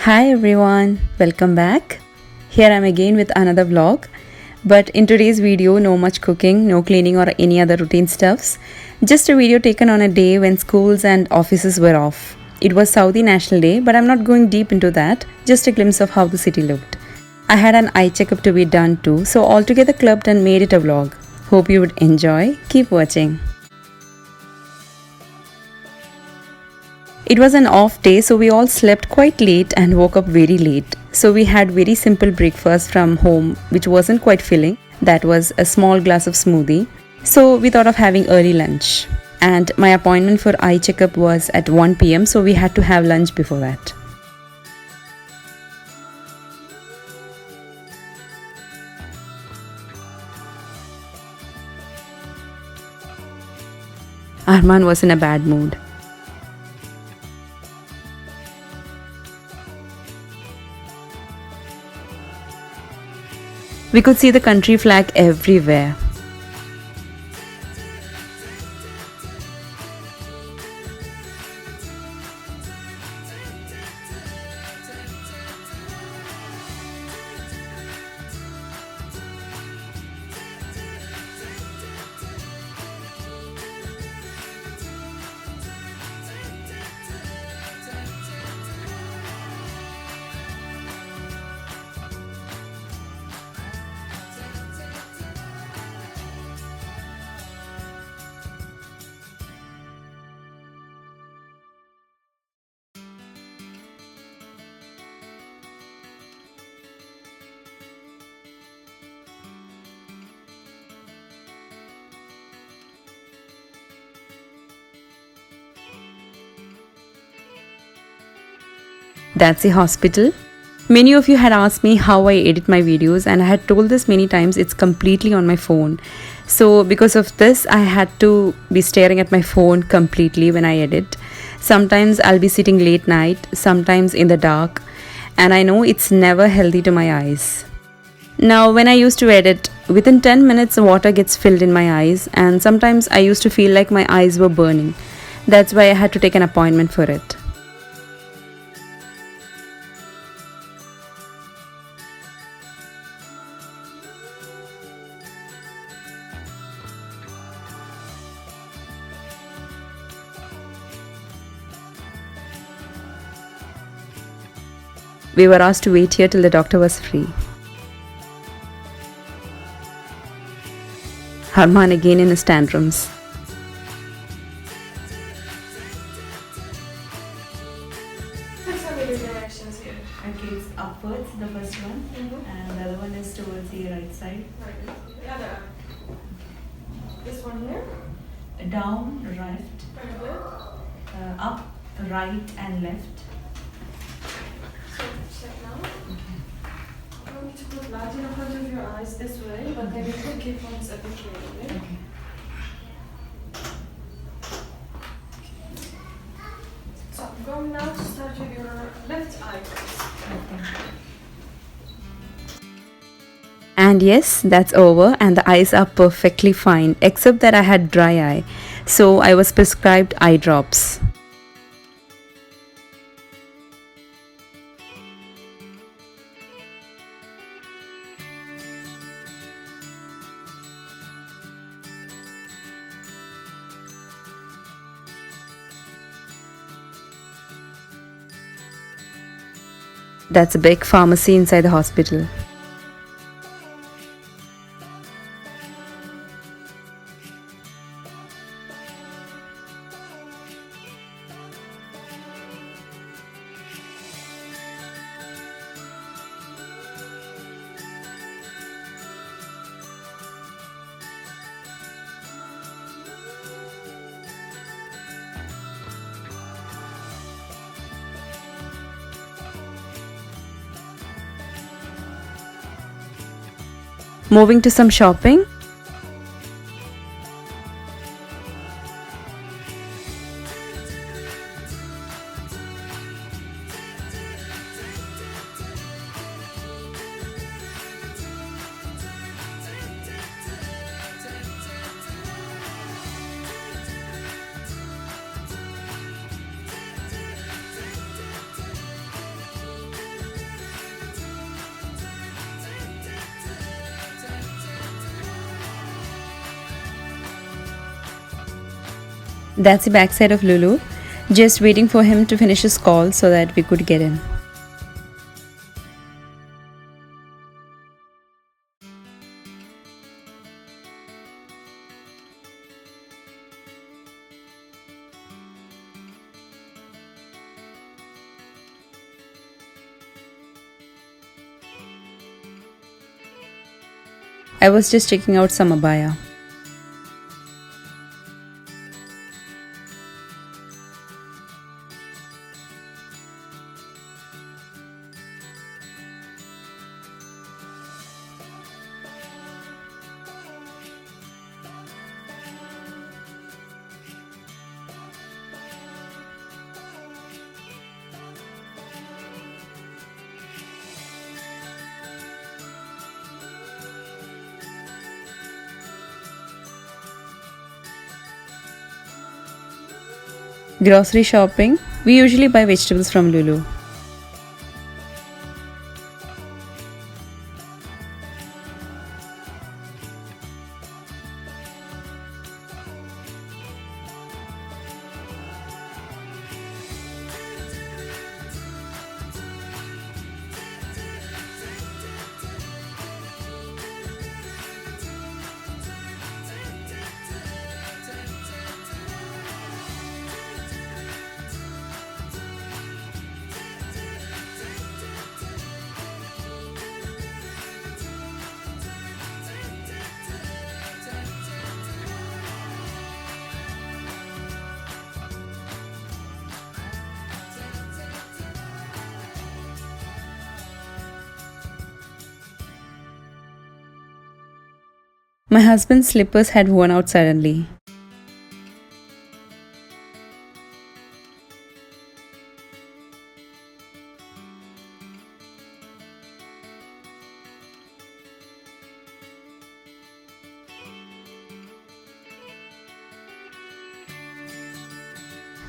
Hi everyone, welcome back. Here I'm again with another vlog. But in today's video, no much cooking, no cleaning or any other routine stuffs. Just a video taken on a day when schools and offices were off. It was Saudi National Day, but I'm not going deep into that, just a glimpse of how the city looked. I had an eye checkup to be done too, so altogether clubbed and made it a vlog. Hope you would enjoy. Keep watching. It was an off day, so we all slept quite late and woke up very late. So we had very simple breakfast from home, which wasn't quite filling. That was a small glass of smoothie. So we thought of having early lunch. And my appointment for eye checkup was at 1 p.m, so we had to have lunch before that. Arman was in a bad mood. We could see the country flag everywhere. That's the hospital. Many of you had asked me how I edit my videos, and I had told this many times, it's completely on my phone. So because of this, I had to be staring at my phone completely when I edit. Sometimes I'll be sitting late night, sometimes in the dark, and I know it's never healthy to my eyes. Now when I used to edit, within 10 minutes water gets filled in my eyes, and sometimes I used to feel like my eyes were burning. That's why I had to take an appointment for it. We were asked to wait here till the doctor was free. Arman again in his tantrums. Directions here. Okay, it's upwards, the first one, and the other one is towards the right side. Right. The other. This one here. Down, right, Very good. up, right and left. So check now. You want me to put light in front of your eyes this way, but then you can keep on this a bit here. Okay? So I'm going now to start with your left eye. And yes, that's over, and the eyes are perfectly fine, except that I had dry eye, so I was prescribed eye drops. That's a big pharmacy inside the hospital. Moving to some shopping. That's the backside of Lulu, just waiting for him to finish his call so that we could get in. I was just checking out some abaya. Grocery shopping. We usually buy vegetables from Lulu. My husband's slippers had worn out suddenly.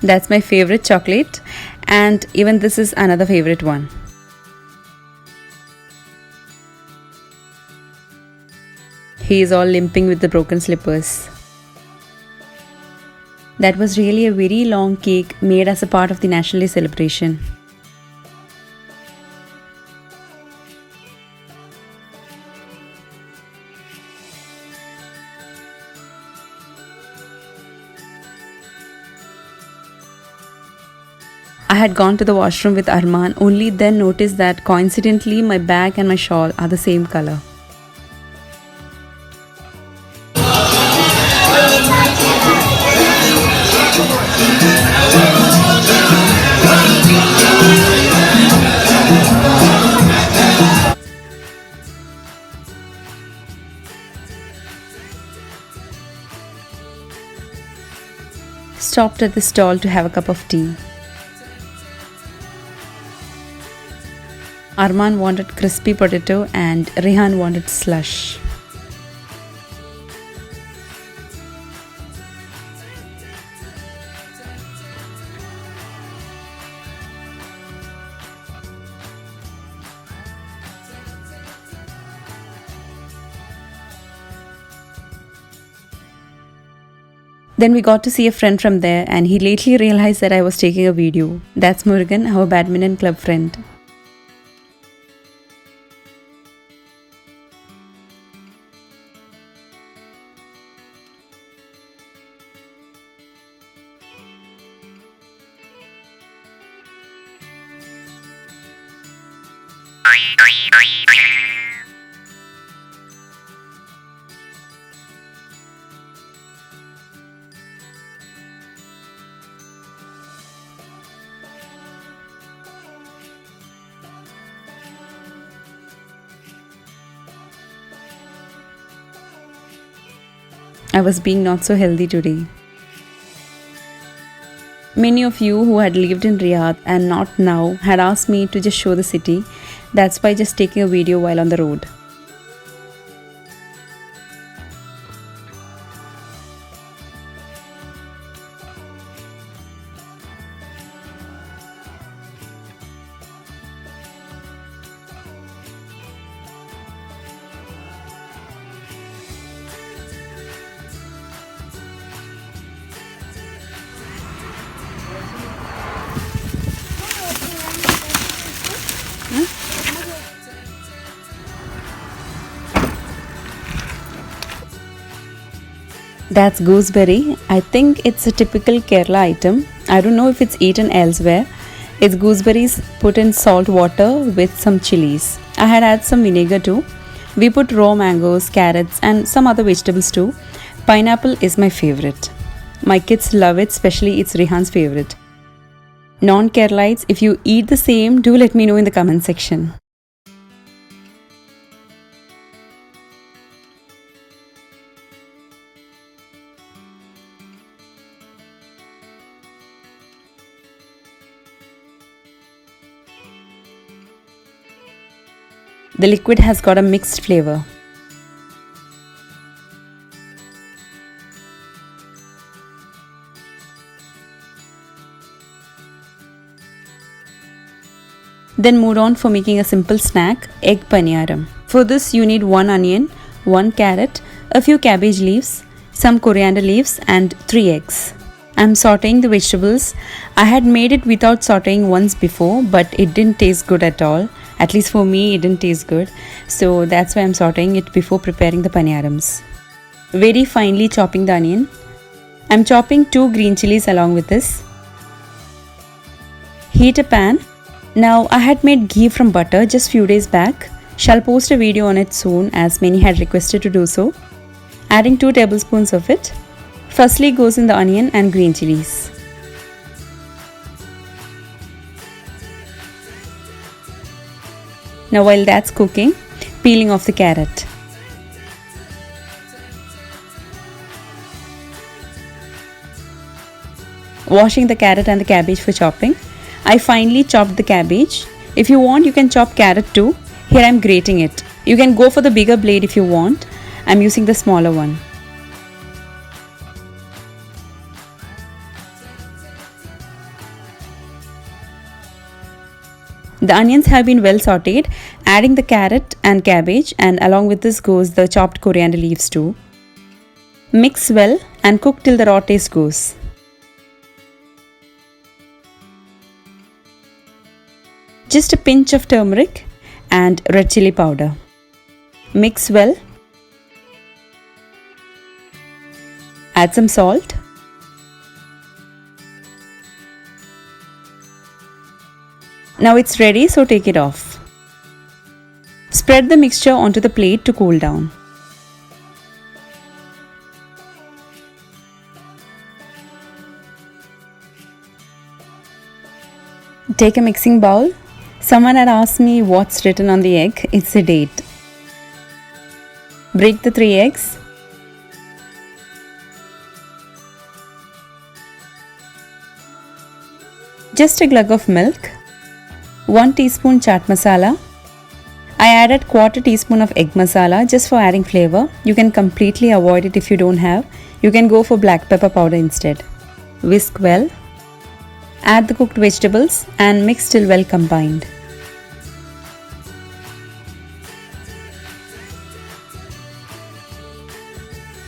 That's my favorite chocolate, and even this is another favorite one. He is all limping with the broken slippers. That was really a very long cake made as a part of the National Day celebration. I had gone to the washroom with Arman, only then noticed that coincidentally my bag and my shawl are the same color. Stopped at the stall to have a cup of tea. Arman wanted crispy potato and Rehan wanted slush. Then we got to see a friend from there, and he lately realized that I was taking a video. That's Murugan, our badminton club friend. I was being not so healthy today. Many of you who had lived in Riyadh and not now had asked me to just show the city. That's why just taking a video while on the road. That's gooseberry. I think it's a typical Kerala item. I don't know if it's eaten elsewhere. It's gooseberries put in salt water with some chillies. I had added some vinegar too. We put raw mangoes, carrots and some other vegetables too. Pineapple is my favorite. My kids love it, especially it's Rihan's favorite. Non-Keralites, if you eat the same, do let me know in the comment section. The liquid has got a mixed flavor. Then moved on for making a simple snack, Egg Paniyaram. For this you need 1 onion, 1 carrot, a few cabbage leaves, some coriander leaves and 3 eggs. I'm sauteing the vegetables. I had made it without sauteing once before, but it didn't taste good at all. At least for me, it didn't taste good. So that's why I'm sauteing it before preparing the paniyarams. Very finely chopping the onion. I'm chopping 2 green chillies along with this. Heat a pan. Now I had made ghee from butter just few days back. Shall post a video on it soon as many had requested to do so. Adding 2 tablespoons of it. Firstly goes in the onion and green chillies. Now while that's cooking, peeling off the carrot. Washing the carrot and the cabbage for chopping. I finely chopped the cabbage. If you want, you can chop carrot too. Here I'm grating it. You can go for the bigger blade if you want. I'm using the smaller one. The onions have been well sauteed, adding the carrot and cabbage, and along with this goes the chopped coriander leaves too. Mix well and cook till the raw taste goes. Just a pinch of turmeric and red chilli powder. Mix well. Add some salt. Now it's ready, so take it off. Spread the mixture onto the plate to cool down. Take a mixing bowl. Someone had asked me what's written on the egg. It's a date. Break the 3 eggs. Just a glug of milk. 1 teaspoon chaat masala. I added 1/4 teaspoon of egg masala just for adding flavor. You can completely avoid it if you don't have. You can go for black pepper powder instead. Whisk well. Add the cooked vegetables and mix till well combined.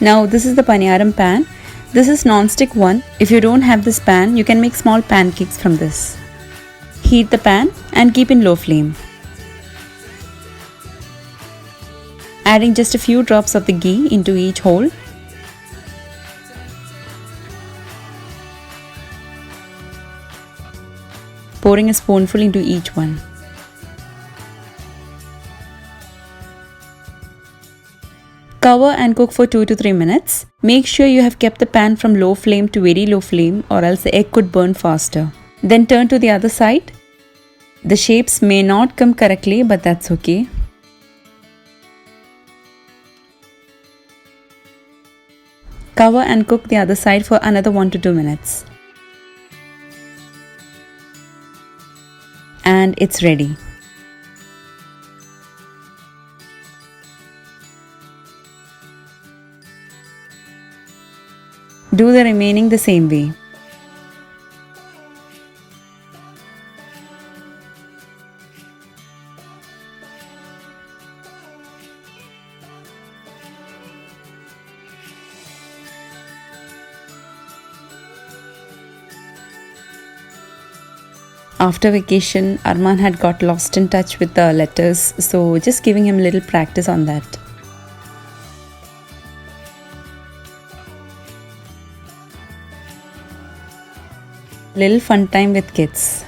Now this is the paniyaram pan. This is non-stick one. If you don't have this pan, you can make small pancakes from this. Heat the pan and keep in low flame. Adding just a few drops of the ghee into each hole. Pouring a spoonful into each one. Cover and cook for 2 to 3 minutes. Make sure you have kept the pan from low flame to very low flame or else the egg could burn faster. Then turn to the other side. The shapes may not come correctly, but that's okay. Cover and cook the other side for another 1 to 2 minutes. And it's ready. Do the remaining the same way. After vacation, Arman had got lost in touch with the letters, so just giving him a little practice on that. Little fun time with kids.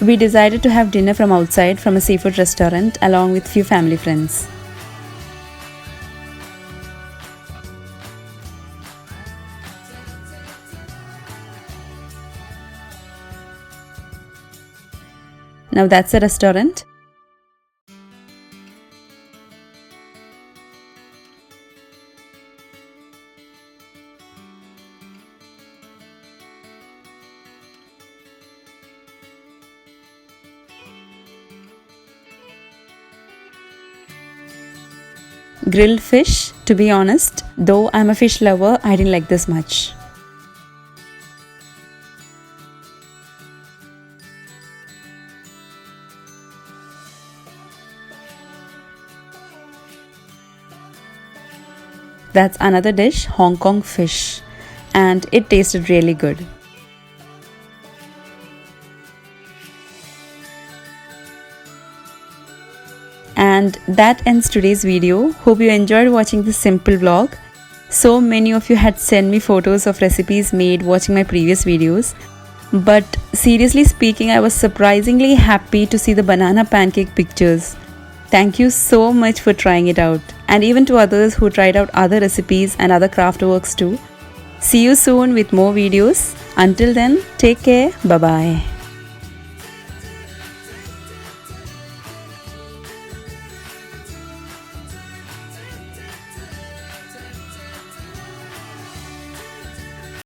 We decided to have dinner from outside from a seafood restaurant along with few family friends. Now that's a restaurant. Grilled fish, to be honest, though I'm a fish lover, I didn't like this much. That's another dish, Hong Kong fish, and it tasted really good. And that ends today's video. Hope you enjoyed watching this simple vlog. So many of you had sent me photos of recipes made watching my previous videos. But seriously speaking, I was surprisingly happy to see the banana pancake pictures. Thank you so much for trying it out. And even to others who tried out other recipes and other craft works too. See you soon with more videos. Until then, take care. Bye-bye.